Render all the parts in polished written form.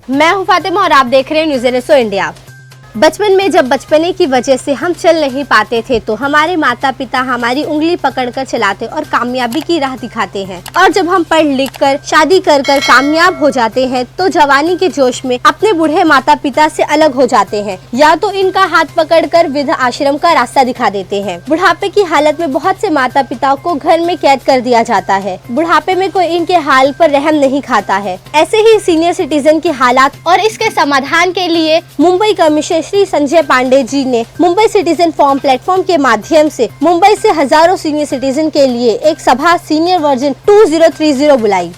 मैं हूं फातिमा और आप देख रहे हैं न्यूज़ एनएसओ इंडिया। बचपन में जब बचपने की वजह से हम चल नहीं पाते थे तो हमारे माता पिता हमारी उंगली पकड़कर चलाते और कामयाबी की राह दिखाते हैं, और जब हम पढ़ लिख कर शादी कर कर कामयाब हो जाते हैं तो जवानी के जोश में अपने बूढ़े माता पिता से अलग हो जाते हैं, या तो इनका हाथ पकड़कर वृद्ध आश्रम का रास्ता दिखा देते हैं। बुढ़ापे की हालत में बहुत से माता पिताओं को घर में कैद कर दिया जाता है। बुढ़ापे में कोई इनके हाल पर रहम नहीं खाता है। ऐसे ही सीनियर सिटीजन की हालात और इसके समाधान के लिए मुंबई कमिश्नर श्री संजय पांडे जी ने मुंबई सिटीजन फॉरम प्लेटफॉर्म के माध्यम से मुंबई से हजारों सीनियर सिटीजन के लिए एक सभा सीनियर वर्जन 2030 बुलाई।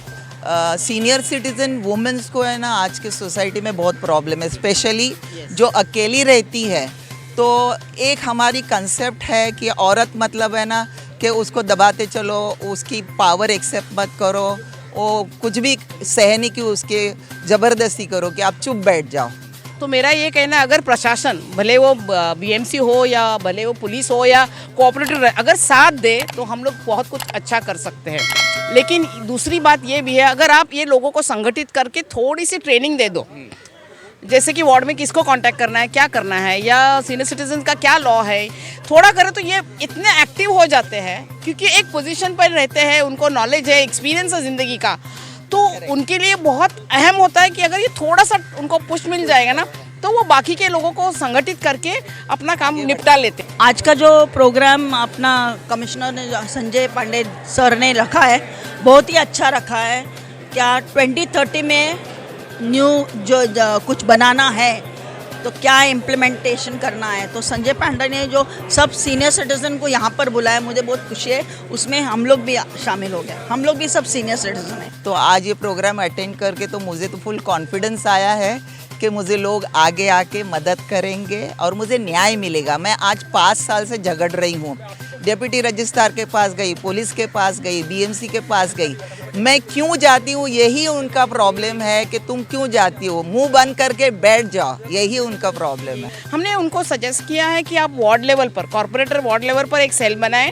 सीनियर सिटीजन वुमेन्स को है ना, आज के सोसाइटी में बहुत प्रॉब्लम है, स्पेशली जो अकेली रहती है। तो एक हमारी कंसेप्ट है कि औरत मतलब है ना कि उसको दबाते चलो, उसकी पावर एक्सेप्ट मत करो, वो कुछ भी सहने की उसके ज़बरदस्ती करो कि आप चुप बैठ जाओ। तो मेरा ये कहना है, अगर प्रशासन भले वो बीएमसी हो या भले वो पुलिस हो या कोऑपरेटिव अगर साथ दे तो हम लोग बहुत कुछ अच्छा कर सकते हैं। लेकिन दूसरी बात ये भी है, अगर आप ये लोगों को संगठित करके थोड़ी सी ट्रेनिंग दे दो, जैसे कि वार्ड में किसको कांटेक्ट करना है, क्या करना है, या सीनियर सिटीजन का क्या लॉ है, थोड़ा करें तो ये इतने एक्टिव हो जाते हैं क्योंकि एक पोजीशन पर रहते हैं, उनको नॉलेज है, एक्सपीरियंस है ज़िंदगी का। तो उनके लिए बहुत अहम होता है कि अगर ये थोड़ा सा उनको पुश मिल जाएगा ना तो वो बाकी के लोगों को संगठित करके अपना काम निपटा लेते हैं। आज का जो प्रोग्राम अपना कमिश्नर ने संजय पांडे सर ने रखा है बहुत ही अच्छा रखा है। क्या 2030 में न्यू जो कुछ बनाना है तो क्या इम्प्लीमेंटेशन करना है, तो संजय पांडे ने जो सब सीनियर सिटीज़न को यहाँ पर बुलाया, मुझे बहुत खुशी है। उसमें हम लोग भी शामिल हो गए, हम लोग भी सब सीनियर सिटीज़न हैं। तो आज ये प्रोग्राम अटेंड करके तो मुझे तो फुल कॉन्फिडेंस आया है कि मुझे लोग आगे आके मदद करेंगे और मुझे न्याय मिलेगा। मैं आज 5 साल से झगड़ रही हूँ, डिप्टी रजिस्ट्रार के पास गई, पुलिस के पास गई, बीएमसी के पास गई। मैं क्यों जाती हूँ, यही उनका प्रॉब्लम है कि तुम क्यों जाती हो, मुंह बंद करके बैठ जाओ, यही उनका प्रॉब्लम है। हमने उनको सजेस्ट किया है कि आप वार्ड लेवल पर, कॉर्पोरेटर वार्ड लेवल पर एक सेल बनाएं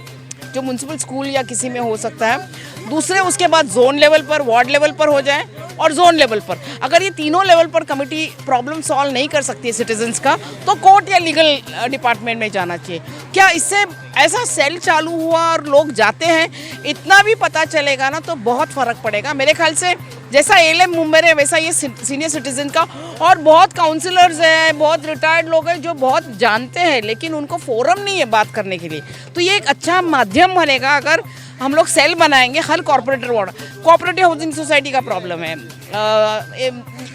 जो म्यूनसिपल स्कूल या किसी में हो सकता है। दूसरे उसके बाद जोन लेवल पर, वार्ड लेवल पर हो जाए और जोन लेवल पर। अगर ये तीनों लेवल पर कमेटी प्रॉब्लम सॉल्व नहीं कर सकती है सिटीजन्स का तो कोर्ट या लीगल डिपार्टमेंट में जाना चाहिए। क्या इससे ऐसा सेल चालू हुआ और लोग जाते हैं, इतना भी पता चलेगा ना तो बहुत फ़र्क पड़ेगा। मेरे ख्याल से जैसा एलएम मुंबई है वैसा ये सीनियर सिटीजन का, और बहुत काउंसलर्स हैं, बहुत रिटायर्ड लोग हैं जो बहुत जानते हैं लेकिन उनको फोरम नहीं है बात करने के लिए। तो ये एक अच्छा माध्यम बनेगा अगर हम लोग सेल बनाएंगे। हर corporator ward, cooperative housing society का प्रॉब्लम है,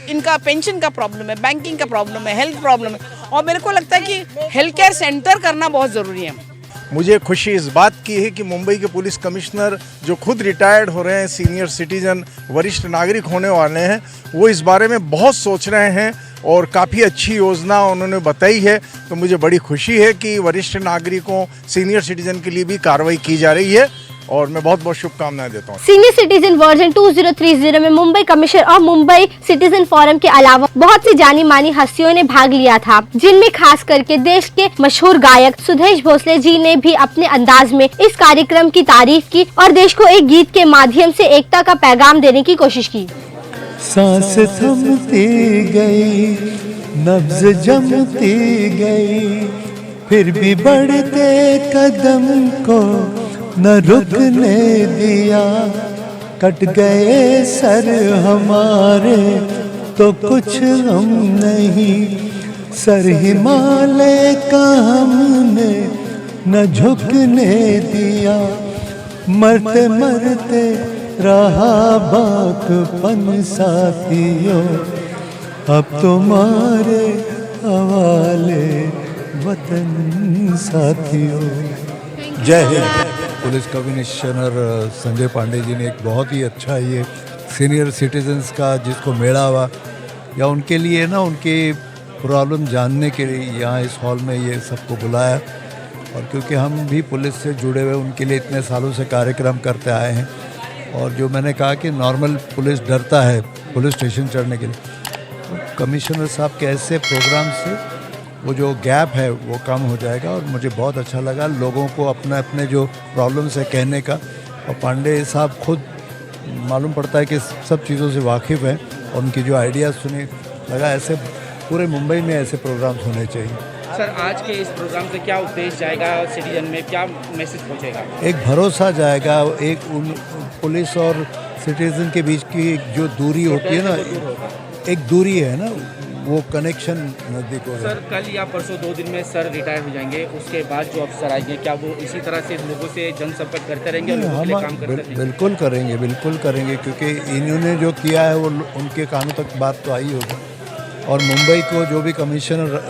इनका पेंशन का प्रॉब्लम है, बैंकिंग का प्रॉब्लम है, हेल्थ प्रॉब्लम है, और मेरे को लगता है कि हेल्थ केयर सेंटर करना बहुत ज़रूरी है। मुझे खुशी इस बात की है कि मुंबई के पुलिस कमिश्नर जो खुद रिटायर्ड हो रहे हैं, सीनियर सिटीजन वरिष्ठ नागरिक होने वाले हैं, वो इस बारे में बहुत सोच रहे हैं और काफ़ी अच्छी योजना उन्होंने बताई है। तो मुझे बड़ी खुशी है कि वरिष्ठ नागरिकों सीनियर सिटीजन के लिए भी कार्रवाई की जा रही है और मैं बहुत बहुत शुभकामनाएं देता हूँ। सीनियर सिटीजन वर्जन 2030 में मुंबई कमिश्नर और मुंबई सिटीजन फोरम के अलावा बहुत सी जानी मानी हस्तियों ने भाग लिया था, जिनमें खास करके देश के मशहूर गायक सुदेश भोसले जी ने भी अपने अंदाज में इस कार्यक्रम की तारीफ की और देश को एक गीत के माध्यम से एकता का पैगाम देने की कोशिश की। सांस थमती गई, नब्ज जमती गई, फिर भी बढ़ते कदम को न रुकने दिया। कट गए सर हमारे तो कुछ हम नहीं, सर हिमालय का हमने न झुकने दिया। मरते मरते रहा बाकपन साथियों, अब तुम्हारे हवाले वतन साथियों। जय हिंद। पुलिस कमिश्नर संजय पांडे जी ने एक बहुत ही अच्छा ये सीनियर सिटीजन्स का जिसको मेला हुआ या उनके लिए ना उनके प्रॉब्लम जानने के लिए यहाँ इस हॉल में ये सबको बुलाया। और क्योंकि हम भी पुलिस से जुड़े हुए उनके लिए इतने सालों से कार्यक्रम करते आए हैं, और जो मैंने कहा कि नॉर्मल पुलिस डरता है पुलिस स्टेशन चढ़ने के लिए, तो कमिश्नर साहब के ऐसे प्रोग्राम से वो जो गैप है वो कम हो जाएगा। और मुझे बहुत अच्छा लगा लोगों को अपने अपने जो प्रॉब्लम्स है कहने का, और पांडे साहब खुद मालूम पड़ता है कि सब चीज़ों से वाकिफ़ हैं और उनकी जो आइडियाज़ सुने लगा ऐसे पूरे मुंबई में ऐसे प्रोग्राम्स होने चाहिए। सर, आज के इस प्रोग्राम से क्या उद्देश्य जाएगा सिटीजन में, क्या मैसेज पहुंचेगा? एक भरोसा जाएगा, एक उन पुलिस और सिटीजन के बीच की जो दूरी होती है ना, एक दूरी है ना, वो कनेक्शन नज़दीक होगा। सर, कल या परसों 2 दिन में सर रिटायर हो जाएंगे, उसके बाद जो अफसर आएंगे क्या वो इसी तरह से लोगों से जनसंपर्क करते रहेंगे, लोगों के लिए काम करते रहेंगे? बिल्कुल करेंगे, बिल्कुल करेंगे, क्योंकि इन्होंने जो किया है वो उनके कानों तक बात तो आई होगी। और मुंबई को जो भी कमिश्नर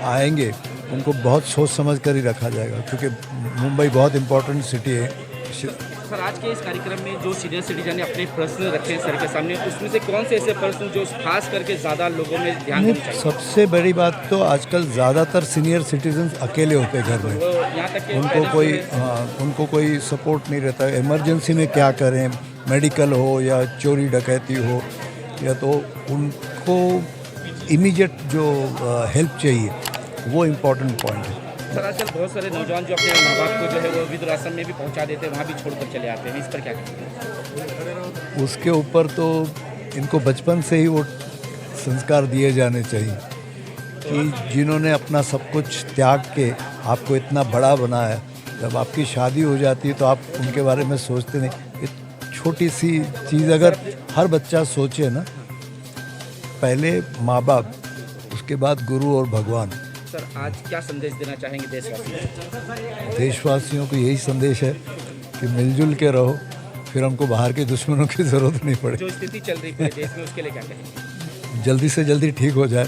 आएंगे उनको बहुत सोच समझ कर ही रखा जाएगा, क्योंकि मुंबई बहुत इम्पोर्टेंट सिटी है। सर, आज के इस कार्यक्रम में जो सीनियर सिटीजन ने अपने प्रश्न रखे सर के सामने, उसमें से कौन से ऐसे प्रश्न जो खास करके ज़्यादा लोगों में ध्यान देना चाहिए? सबसे बड़ी बात तो आजकल ज़्यादातर सीनियर सिटीजन अकेले होते हैं घर में, यहाँ तक कि उनको कोई सपोर्ट नहीं रहता। इमरजेंसी में क्या करें, मेडिकल हो या चोरी डकैती हो, या तो उनको इमीडिएट जो हेल्प चाहिए, वो इम्पोर्टेंट पॉइंट है। सर, आजकल बहुत सारे नौजवान जो अपने माँ बाप को जो है वो वृद्धाश्रम में भी पहुँचा देते हैं, वहाँ भी छोड़कर चले आते हैं, इस पर क्या कहेंगे? उसके ऊपर तो इनको बचपन से ही वो संस्कार दिए जाने चाहिए कि जिन्होंने अपना सब कुछ त्याग के आपको इतना बड़ा बनाया, जब आपकी शादी हो जाती है तो आप उनके बारे में सोचते नहीं। एक छोटी सी चीज़ अगर हर बच्चा सोचे ना, पहले माँ बाप, उसके बाद गुरु और भगवान। सर, आज क्या संदेश देना चाहेंगे देशवासियों को? यही संदेश है कि मिलजुल के रहो, फिर हमको बाहर के दुश्मनों की ज़रूरत नहीं पड़े। जो स्थिति चल रही है देश में, उसके लिए क्या कहेंगे? जल्दी से जल्दी ठीक हो जाए,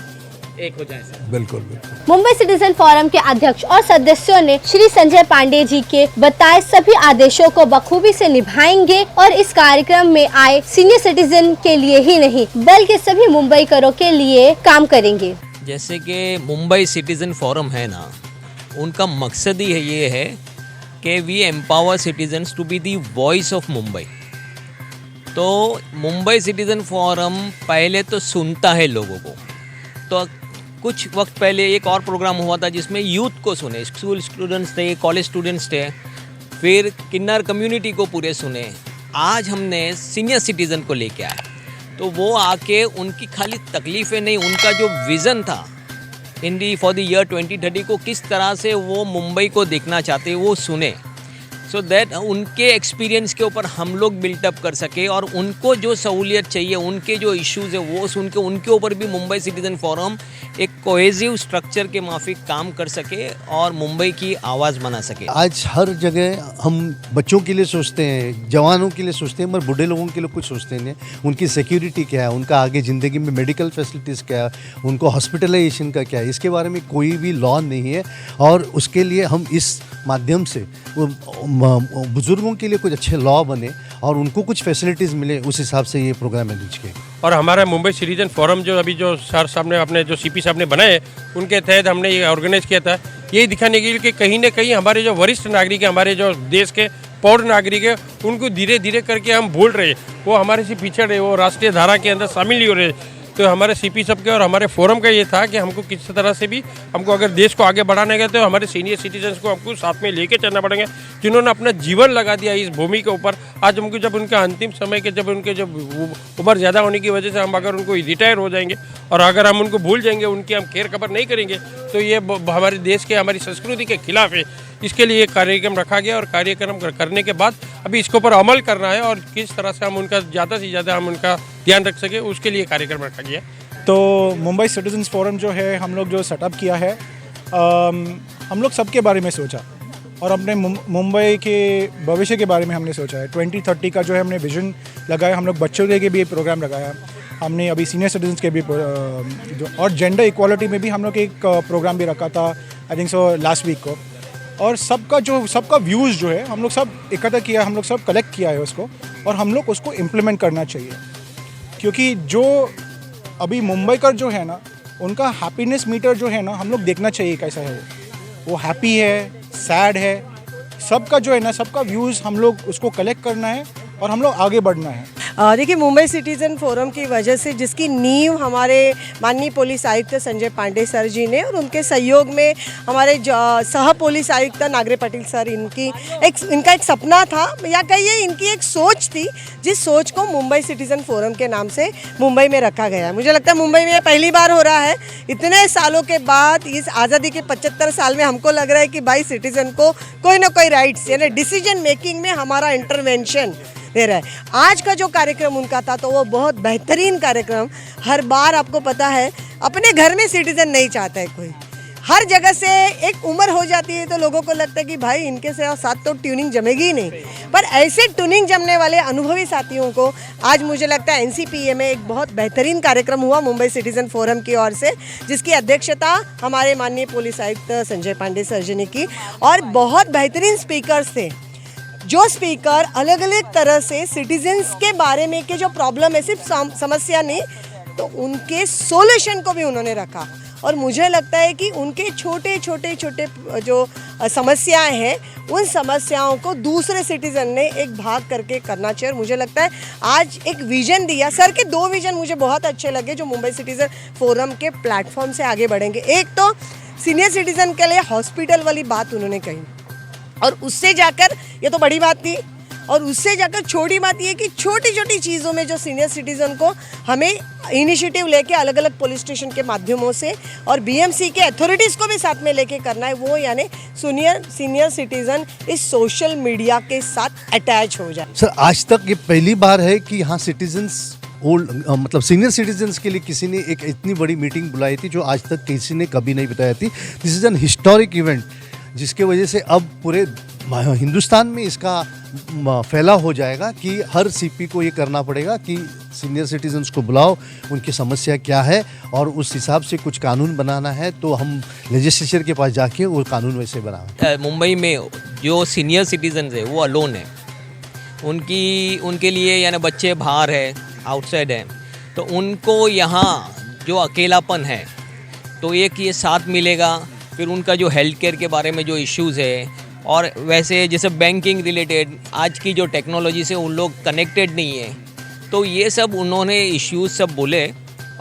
एक हो जाए सर। बिल्कुल बिल्कुल। मुंबई सिटीजन फोरम के अध्यक्ष और सदस्यों ने श्री संजय पांडे जी के बताए सभी आदेशों को बखूबी से निभाएंगे और इस कार्यक्रम में आए सीनियर सिटीजन के लिए ही नहीं बल्कि सभी मुंबईकरों के लिए काम करेंगे। जैसे कि मुंबई सिटीज़न फोरम है ना, उनका मकसद ही ये है कि we empower citizens to be the voice of Mumbai. तो मुंबई सिटीज़न फोरम पहले तो सुनता है लोगों को। तो कुछ वक्त पहले एक और प्रोग्राम हुआ था जिसमें यूथ को सुने, स्कूल स्टूडेंट्स थे, कॉलेज स्टूडेंट्स थे, फिर किन्नर कम्युनिटी को पूरे सुने। आज हमने सीनियर सिटीज़न को लेके आए, तो वो आके उनकी खाली तकलीफ़ें नहीं, उनका जो विज़न था इंडी फॉर द ईयर 2030 को किस तरह से वो मुंबई को देखना चाहते हैं वो सुने, सो दैट उनके एक्सपीरियंस के ऊपर हम लोग बिल्टअप कर सके और उनको जो सहूलियत चाहिए, उनके जो इश्यूज़ है वो सुन के उनके ऊपर भी मुंबई सिटीज़न फोरम एक कोहेसिव स्ट्रक्चर के माफिक काम कर सके और मुंबई की आवाज़ बना सके। आज हर जगह हम बच्चों के लिए सोचते हैं, जवानों के लिए सोचते हैं, मगर बूढ़े लोगों के लिए कुछ सोचते नहीं। उनकी सिक्योरिटी क्या है, उनका आगे ज़िंदगी में मेडिकल फैसिलिटीज़ क्या है, उनको हॉस्पिटलाइजेशन का क्या है, इसके बारे में कोई भी लॉ नहीं है। और उसके लिए हम इस माध्यम से बुज़ुर्गों के लिए कुछ अच्छे लॉ बने और उनको कुछ फैसिलिटीज़ मिले, उस हिसाब से ये प्रोग्राम मैनेज किया। और हमारा मुंबई सिटीजन फोरम जो अभी जो सर साहब ने अपने जो सीपी साहब ने बनाए, उनके तहत हमने ये ऑर्गेनाइज किया था, यही दिखाने के लिए कि कहीं ना कहीं हमारे जो वरिष्ठ नागरिक हैं, हमारे जो देश के पौर नागरिक है, उनको धीरे धीरे करके हम भूल रहे, वो हमारे से पिछड़ रहे, वो राष्ट्रीय धारा के अंदर शामिल नहीं हो रहे। तो हमारे सीपी सब के और हमारे फोरम का ये था कि हमको किसी तरह से भी हमको अगर देश को आगे बढ़ाने गए तो हमारे सीनियर सिटीजन्स को हमको साथ में लेके चलना पड़ेगा, जिन्होंने अपना जीवन लगा दिया इस भूमि के ऊपर। आज हमको जब उनका अंतिम समय के जब उनके जब उम्र ज़्यादा होने की वजह से हम अगर उनको रिटायर हो जाएंगे और अगर हम उनको भूल जाएंगे, उनकी हम खैर खबर नहीं करेंगे, तो ये हमारे देश के, हमारी संस्कृति के खिलाफ है। इसके लिए एक कार्यक्रम रखा गया और कार्यक्रम करने के बाद अभी इसके ऊपर अमल करना है और किस तरह से हम उनका ज़्यादा से ज़्यादा हम उनका ध्यान रख सके, उसके लिए कार्यक्रम रखा गया। तो मुंबई सिटीजन्स फोरम जो है हम लोग जो सेटअप किया है, हम लोग सबके बारे में सोचा और अपने मुंबई के भविष्य के बारे में हमने सोचा है। 2030 का जो है हमने विजन लगाया, हम लोग बच्चों के भी प्रोग्राम लगाया, हमने अभी सीनियर सिटीजन्स के भी और जेंडर इक्वालिटी में भी हम लोग एक प्रोग्राम भी रखा था, I think so last week को। और सबका व्यूज़ जो है हम लोग सब इकट्ठा किया, हम लोग सब कलेक्ट किया है उसको, और हम लोग उसको इम्प्लीमेंट करना चाहिए। क्योंकि जो अभी मुंबई का जो है ना, उनका हैप्पीनेस मीटर जो है ना, हम लोग देखना चाहिए कैसा है वो हैप्पी है, सैड है, सबका जो है ना, सबका व्यूज़ हम लोग उसको कलेक्ट करना है और हम लोग आगे बढ़ना है। देखिए, मुंबई सिटीज़न फोरम की वजह से जिसकी नींव हमारे माननीय पुलिस आयुक्त संजय पांडे सर जी ने और उनके सहयोग में हमारे सह पुलिस आयुक्त नागरे पाटिल सर, इनका एक सपना था या कहिए इनकी एक सोच थी, जिस सोच को मुंबई सिटीज़न फोरम के नाम से मुंबई में रखा गया है। मुझे लगता है मुंबई में पहली बार हो रहा है इतने सालों के बाद। इस आज़ादी के 75 साल में हमको लग रहा है कि भाई सिटीज़न को कोई ना कोई राइट्स यानी डिसीजन मेकिंग में हमारा इंटरवेंशन दे रहा है। आज का जो कार्यक्रम उनका था तो वो बहुत बेहतरीन कार्यक्रम। हर बार आपको पता है अपने घर में सिटीज़न नहीं चाहता है कोई, हर जगह से एक उम्र हो जाती है तो लोगों को लगता है कि भाई इनके साथ तो ट्यूनिंग जमेगी ही नहीं, पर ऐसे ट्यूनिंग जमने वाले अनुभवी साथियों को आज मुझे लगता है NCPA में एक बहुत बेहतरीन कार्यक्रम हुआ मुंबई सिटीज़न फोरम की ओर से, जिसकी अध्यक्षता हमारे माननीय पुलिस आयुक्त संजय पांडे सर जी ने की और बहुत बेहतरीन स्पीकर्स थे। जो स्पीकर अलग अलग तरह से सिटीजन्स के बारे में के जो प्रॉब्लम है, सिर्फ समस्या नहीं तो उनके सोल्यूशन को भी उन्होंने रखा और मुझे लगता है कि उनके छोटे जो समस्याएं हैं उन समस्याओं को दूसरे सिटीज़न ने एक भाग करके करना चाहिए। और मुझे लगता है आज एक विज़न दिया सर के, 2 विज़न मुझे बहुत अच्छे लगे जो मुंबई सिटीज़न फोरम के प्लेटफॉर्म से आगे बढ़ेंगे। एक तो सीनियर सिटीज़न के लिए हॉस्पिटल वाली बात उन्होंने कही और उससे जाकर, ये तो बड़ी बात थी, और उससे जाकर छोटी बात ये कि छोटी छोटी चीज़ों में जो सीनियर सिटीज़न को हमें इनिशिएटिव लेके अलग अलग पुलिस स्टेशन के माध्यमों से और BMC के अथॉरिटीज़ को भी साथ में लेके करना है, वो यानी सीनियर सिटीज़न इस सोशल मीडिया के साथ अटैच हो जाए। सर, आज तक ये पहली बार है कि यहाँ सिटीजन्स मतलब सीनियर सिटीजन्स के लिए किसी ने एक इतनी बड़ी मीटिंग बुलाई थी जो आज तक किसी ने कभी नहीं बताया थी। This is an historic event जिसके वजह से अब पूरे हिंदुस्तान में इसका फैला हो जाएगा कि हर CP को ये करना पड़ेगा कि सीनियर सिटीजन्स को बुलाओ, उनकी समस्या क्या है और उस हिसाब से कुछ कानून बनाना है तो हम लेजिस्लेचर के पास जाके वो कानून वैसे बनाएं। मुंबई में जो सीनियर सिटीजन्स है वो अलोन है, उनके लिए यानी बच्चे बाहर है, आउटसाइड है, तो उनको यहाँ जो अकेलापन है तो एक ये साथ मिलेगा। फिर उनका जो हेल्थ केयर के बारे में जो इश्यूज़ है और वैसे जैसे बैंकिंग रिलेटेड आज की जो टेक्नोलॉजी से उन लोग कनेक्टेड नहीं है, तो ये सब उन्होंने इश्यूज सब बोले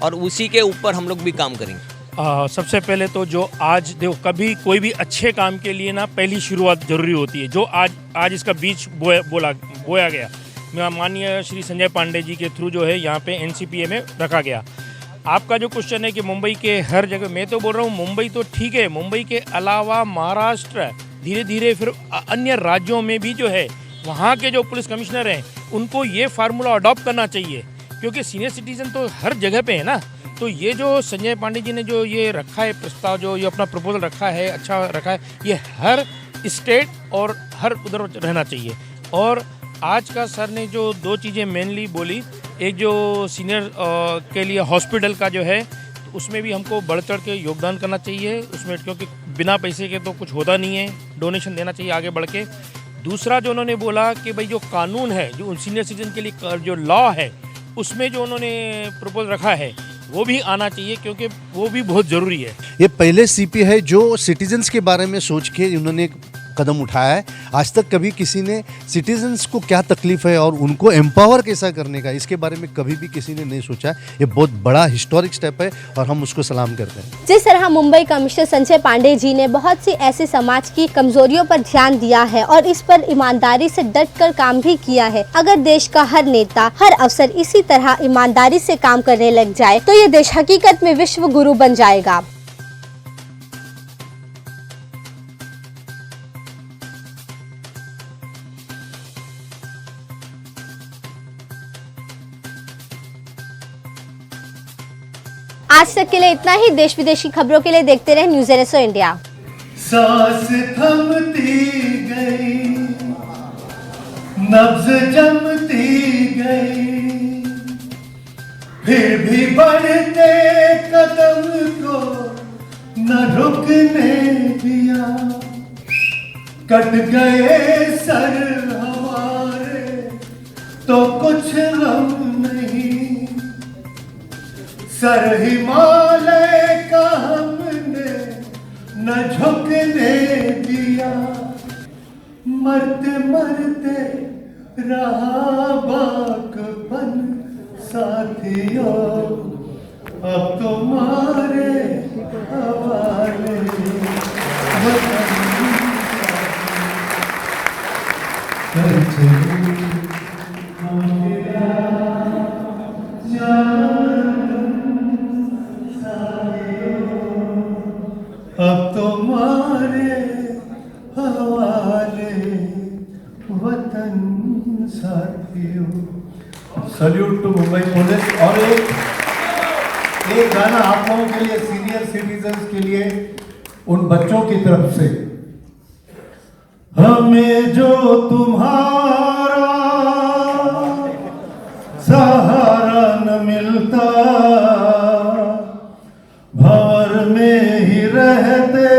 और उसी के ऊपर हम लोग भी काम करेंगे। सबसे पहले तो जो आज देखो, कभी कोई भी अच्छे काम के लिए ना पहली शुरुआत जरूरी होती है। जो आज इसका बीज बोया गया, माननीय श्री संजय पांडे जी के थ्रू जो है यहाँ पे NCPA में रखा गया। आपका जो क्वेश्चन है कि मुंबई के हर जगह, मैं तो बोल रहा हूँ मुंबई तो ठीक है, मुंबई के अलावा महाराष्ट्र, धीरे धीरे फिर अन्य राज्यों में भी जो है वहाँ के जो पुलिस कमिश्नर हैं उनको ये फार्मूला अडॉप्ट करना चाहिए, क्योंकि सीनियर सिटीजन तो हर जगह पे है ना। तो ये जो संजय पांडे जी ने जो ये रखा है प्रस्ताव, जो ये अपना प्रपोजल रखा है, अच्छा रखा है, ये हर स्टेट और हर उधर रहना चाहिए। और आज का सर ने जो 2 चीज़ें मेनली बोली, एक जो सीनियर के लिए हॉस्पिटल का जो है उसमें भी हमको बढ़ चढ़ के योगदान करना चाहिए उसमें, क्योंकि बिना पैसे के तो कुछ होता नहीं है, डोनेशन देना चाहिए आगे बढ़ के। दूसरा जो उन्होंने बोला कि भाई जो कानून है, जो सीनियर सिटीजन के लिए जो लॉ है, उसमें जो उन्होंने प्रपोज रखा है वो भी आना चाहिए, क्योंकि वो भी बहुत ज़रूरी है। ये पहले CP है जो सिटीजन्स के बारे में सोच के उन्होंने कदम उठाया है। आज तक कभी किसी ने सिटीजन्स को क्या तकलीफ है और उनको एम्पावर कैसा करने का, इसके बारे में कभी भी किसी ने नहीं सोचा। ये बहुत बड़ा हिस्टोरिक स्टेप है और हम उसको सलाम करते हैं। जिस तरह मुंबई कमिश्नर संजय पांडे जी ने बहुत सी ऐसे समाज की कमजोरियों पर ध्यान दिया है और इस पर ईमानदारी से डट कर काम भी किया है। अगर देश का हर नेता, हर अफसर इसी तरह ईमानदारी से काम करने लग जाए तो ये देश हकीकत में विश्व गुरु बन जाएगा। आज तक के लिए इतना ही। देश विदेशी खबरों के लिए देखते रहे न्यूज़ एरेसो इंडिया। सांस थमती गई, नब्ज जमती गई, फिर भी बढ़ते कदम को न रुकने दिया। कट गए सर हमारे तो कुछ गम नहीं, सर हिमालय का हमने न झुकने दिया। मरते मरते रहा बाक बन साथियों अब तुम्हारे हवाले अब तुम्हारे हवाले वतन साथियों। Salute to Mumbai police. और एक गाना आप लोगों के लिए, सीनियर सिटीजन्स के लिए, उन बच्चों की तरफ से। हमें जो तुम्हारा सहारा न मिलता, भंवर में ही रहते